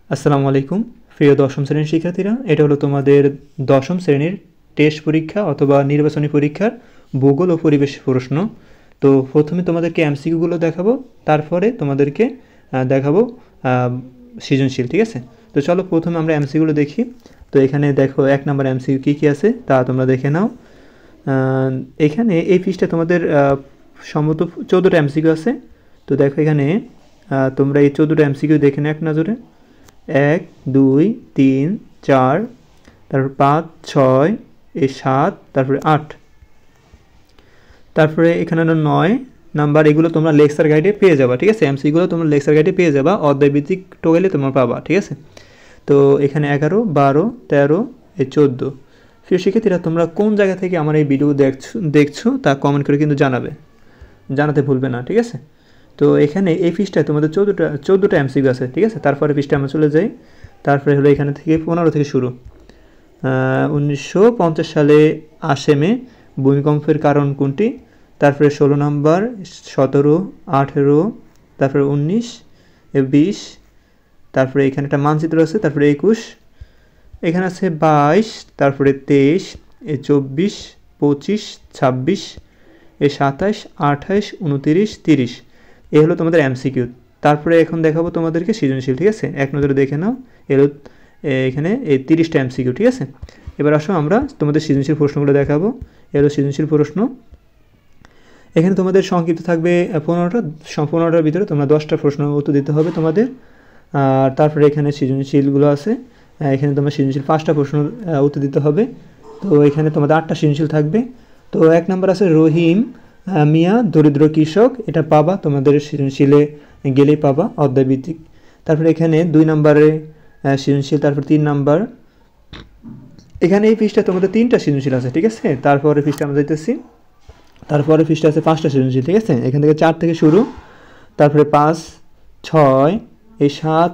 আসসালামু আলাইকুম প্রিয় দশম শ্রেণীর শিক্ষার্থীরা, এটা হলো তোমাদের দশম শ্রেণীর টেস্ট পরীক্ষা অথবা নির্বাচনী পরীক্ষার ভূগোল ও পরিবেশ প্রশ্ন। তো প্রথমে তোমাদেরকে এমসিকিউগুলো দেখাবো, তারপরে তোমাদেরকে দেখাবো সৃজনশীল। ঠিক আছে, তো চলো প্রথমে আমরা এমসিকিউগুলো দেখি। তো এখানে দেখো 1 নম্বর এমসিকিউ কী কী আছে তা তোমরা দেখে নাও। এখানে এই পৃষ্ঠায় তোমাদের সম্ভবত 14টা এমসিকিউ আছে। তো দেখো এখানে তোমরা এই 14টা এমসিকিউ দেখে নাও এক নজরে। 1 2 3 4, তারপর 5 6, এই 7, তারপরে 8, তারপরে এখানে 9 নাম্বার। এগুলো তোমরা লেকচার গাইডে পেয়ে যাবা। ঠিক আছে, এমসিগুলো তোমরা লেকচার গাইডে পেয়ে যাবা, অধ্যায়ভিত্তিক টোগেলে তোমরা পাবা। ঠিক আছে, তো এখানে 11 12 13 এই 14। প্রিয় শিক্ষার্থীরা, তোমরা কোন জায়গা থেকে আমার এই ভিডিও দেখছো তা কমেন্ট করে কিন্তু জানাতে ভুলবে না। ঠিক আছে, তো এখানে এই পৃষ্ঠায় তোমাদের 14টা এমসিকিউ আছে। ঠিক আছে, তারপরে পৃষ্ঠায় আমরা চলে যাই। তারপরে হলো এখানে থেকে 15 থেকে শুরু। 1950 সালে আসামে ভূমিকম্পের কারণ কোনটি? তারপরে 16 নম্বর, 17 18, তারপরে 19 20, তারপরে এখানে একটা মানচিত্র আছে, তারপরে 21, এখানে আছে 22, তারপরে 23, 24 25 26, 27 28 29 30। এই হলো তোমাদের এমসিকিউ। তারপরে এখন দেখাবো তোমাদেরকে সৃজনশীল। ঠিক আছে, এক নজরে দেখে নাও। এলো এখানে এই 30টা এমসিকিউ। ঠিক আছে, এবার আসো আমরা তোমাদের সৃজনশীল প্রশ্নগুলো দেখাবো। এলো সৃজনশীল প্রশ্ন। এখানে তোমাদের সংক্ষিপ্ত থাকবে 15টার ভিতরে তোমরা 10টা প্রশ্ন উত্তর দিতে হবে তোমাদের। আর তারপরে এখানে সৃজনশীলগুলো আছে। এখানে তোমরা সৃজনশীল 5টা প্রশ্ন উত্তর দিতে হবে। তো এখানে তোমাদের 8টা সৃজনশীল থাকবে। তো 1 নম্বর আছে রহিম মিয়া দরিদ্র কৃষক, এটা পাবা তোমাদের সৃজনশীলে গেলেই পাবা, অধ্যায়ভিত্তিক। তারপরে এখানে 2 নম্বরে সৃজনশীল, তারপর 3 নম্বর। এখানে এই পৃষ্ঠায় তোমাদের 3টা সৃজনশীল আছে। ঠিক আছে, তারপরে পৃষ্ঠা আমরা যাইতেছি। তারপরে পৃষ্ঠা আছে 5টা সৃজনশীল। ঠিক আছে, এখান থেকে 4 থেকে শুরু, তারপরে 5 6 এই 7,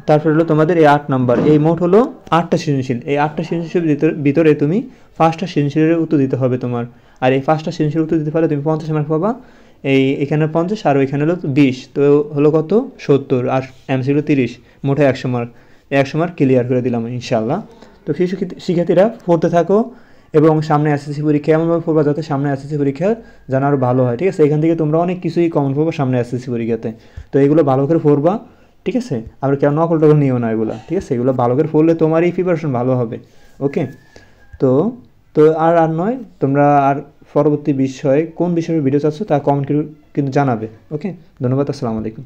তারপরে হলো তোমাদের এই 8 নম্বর। এই মোট হলো 8টা সৃজনশীল। এই 8টা সৃজনশীল ভিতরে তুমি 5টা সৃজনশীলের উত্তর দিতে হবে তোমার। আর এই 5টা সৃজনশীল উত্তর দিতে পারলে তুমি 50 মার্ক পাবা। এখানে 50 আর ওইখানে হলো 20, তো হলো কত 70, আর এমসিকিউ 30, মোটে 100 মার্ক। 100 মার্ক ক্লিয়ার করে দিলাম ইনশাআল্লাহ। তো শিক্ষার্থীরা পড়তে থাকো এবং সামনে এসএসসি পরীক্ষা এমনভাবে পড়বা যাতে সামনে এসএসসি পরীক্ষা যেন আরও ভালো হয়। ঠিক আছে, এখান থেকে তোমরা অনেক কিছুই কমন পাবো সামনে এসএসসি পরীক্ষাতে। তো এগুলো ভালো করে পড়বা। ঠিক আছে, আবার কেন নকল টকল নিও না এগুলো। ঠিক আছে, এগুলো ভালো করে পড়লে তোমারই প্রিপারেশন ভালো হবে। ওকে, তো তো আর নয়, তোমরা আর পরবর্তী বিষয়ে কোন বিষয়ে ভিডিও চাচ্ছ তা কমেন্ট করে কিন্তু জানাবে। ওকে, ধন্যবাদ, আসসালামু আলাইকুম।